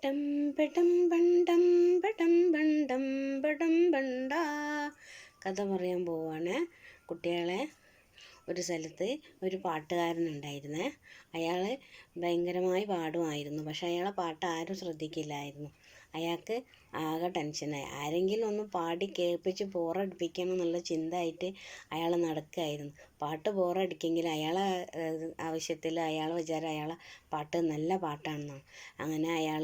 ടം പെടം ബണ്ടം പെടം ബണ്ടം പെടം ബണ്ട. കഥ പറയാൻ പോവാണ് കുട്ടികളെ. ഒരു സ്ഥലത്ത് ഒരു പാട്ടുകാരനുണ്ടായിരുന്നേ. അയാൾ ഭയങ്കരമായി പാടുമായിരുന്നു. പക്ഷെ അയാളെ പാട്ട് ആരും ശ്രദ്ധിക്കില്ലായിരുന്നു. അയാൾക്ക് ആകെ ടെൻഷനായി. ആരെങ്കിലും ഒന്ന് പാടി കേൾപ്പിച്ച് ബോറടിപ്പിക്കണം എന്നുള്ള ചിന്തയായിട്ട് അയാൾ നടക്കുകയായിരുന്നു. പാട്ട് ബോറടിക്കെങ്കിൽ അയാളെ ആവശ്യത്തിൽ അയാൾ വിചാരം അയാളെ പാട്ട് നല്ല പാട്ടാണെന്നാണ്. അങ്ങനെ അയാൾ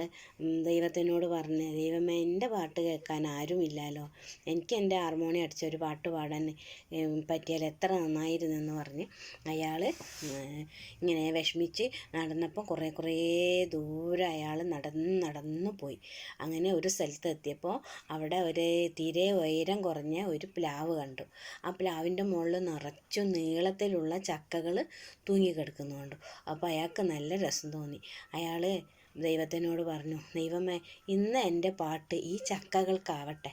ദൈവത്തിനോട് പറഞ്ഞ്, ദൈവമേ, എൻ്റെ പാട്ട് കേൾക്കാൻ ആരുമില്ലല്ലോ, എനിക്ക് എൻ്റെ ഹാർമോണിയം അടിച്ചൊരു പാട്ട് പാടാൻ പറ്റിയാൽ എത്ര നന്നായിരുന്നെന്ന് പറഞ്ഞ് അയാൾ ഇങ്ങനെ വിഷമിച്ച് നടന്നപ്പോൾ കുറേ ദൂരം അയാൾ നടന്നു പോയി. അങ്ങനെ ഒരു സ്ഥലത്ത് എത്തിയപ്പോൾ അവിടെ ഒരു തീരെ ഉയരം കുറഞ്ഞ ഒരു പ്ലാവ് കണ്ടു. ആ പ്ലാവിൻ്റെ മുകളിൽ നിറച്ചും നീളത്തിലുള്ള ചക്കകൾ തൂങ്ങിക്കിടക്കുന്നു കണ്ടു. അപ്പോൾ അയാൾക്ക് നല്ല രസം തോന്നി. അയാൾ ദൈവത്തിനോട് പറഞ്ഞു, ദൈവമേ, ഇന്ന് എൻ്റെ പാട്ട് ഈ ചക്കകൾക്കാവട്ടെ,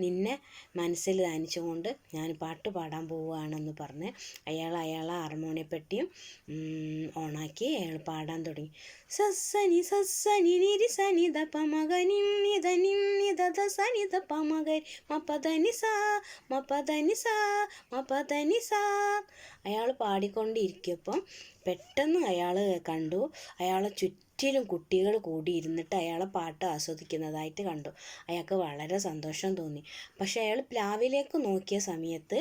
നിന്നെ മനസ്സിൽ ധ്യാനിച്ചുകൊണ്ട് ഞാൻ പാട്ട് പാടാൻ പോവുകയാണെന്ന് പറഞ്ഞ് അയാളെ ഹാർമോണിയപ്പെട്ടിയും ഓണാക്കി അയാൾ പാടാൻ തുടങ്ങി. സസ്സനി സസ്സനി നിരി സനി ദ പമഗ നിന്നിത നിന്നിത ദ സനി ദ പമഗ മപദനി സാ മപദനി സാ മപദനി സാ. അയാൾ പാടിക്കൊണ്ടിരിക്കുമ്പം പെട്ടെന്ന് അയാൾ കണ്ടു, അയാളെ ചുറ്റിലും കുട്ടികൾ കൂടിയിരുന്നിട്ട് അയാളെ പാട്ട് ആസ്വദിക്കുന്നതായിട്ട് കണ്ടു. അയാൾക്ക് വളരെ സന്തോഷം തോന്നി. പക്ഷെ അയാൾ പ്ലാവിലേക്ക് നോക്കിയ സമയത്ത്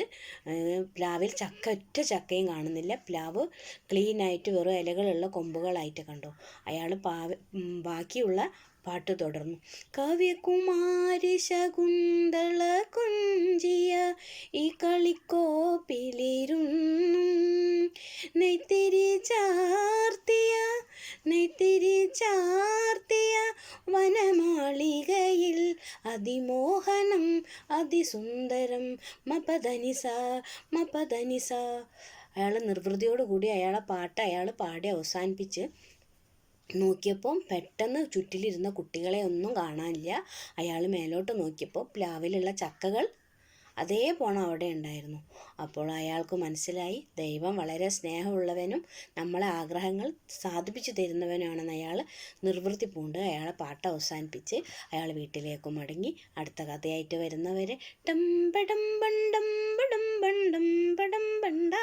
പ്ലാവിൽ ഒറ്റ ചക്കയും കാണുന്നില്ല. പ്ലാവ് ക്ലീനായിട്ട് വെറും ഇലകളുള്ള കൊമ്പുകളായിട്ട് കണ്ടു. അയാൾ ബാക്കിയുള്ള പാട്ട് തുടർന്നു. കവ്യകുമാരി ശകുന്തള കുഞ്ചിയ ഈ കളിക്കോപ്പിലിരുന്നു നെയ്ത്തിരി ചാർത്തിയ വനമാളികയിൽ അതിമോഹനം അതിസുന്ദരം മപദനിസ മപദനിസ. അയാൾ നിർവൃതിയോടുകൂടി അയാളെ പാട്ട് അയാൾ പാടി അവസാനിപ്പിച്ച് നോക്കിയപ്പോൾ പെട്ടെന്ന് ചുറ്റിലിരുന്ന കുട്ടികളെ ഒന്നും കാണാനില്ല. അയാൾ മേലോട്ട് നോക്കിയപ്പോൾ പ്ലാവിലുള്ള ചക്കകൾ അതേപോലെ അവിടെ ഉണ്ടായിരുന്നു. അപ്പോൾ അയാൾക്ക് മനസ്സിലായി, ദൈവം വളരെ സ്നേഹമുള്ളവനും നമ്മളെ ആഗ്രഹങ്ങൾ സാധിപ്പിച്ചു തരുന്നവനാണെന്ന്. അയാൾ നിർവൃത്തി പൂണ്ട് അയാളെ പാട്ട് അവസാനിപ്പിച്ച് അയാൾ വീട്ടിലേക്ക് മടങ്ങി. അടുത്ത കഥയായിട്ട് വരുന്നവരെ ടം പടം ബണ്ടം പടം ബണ്ടം പടം ബണ്ട.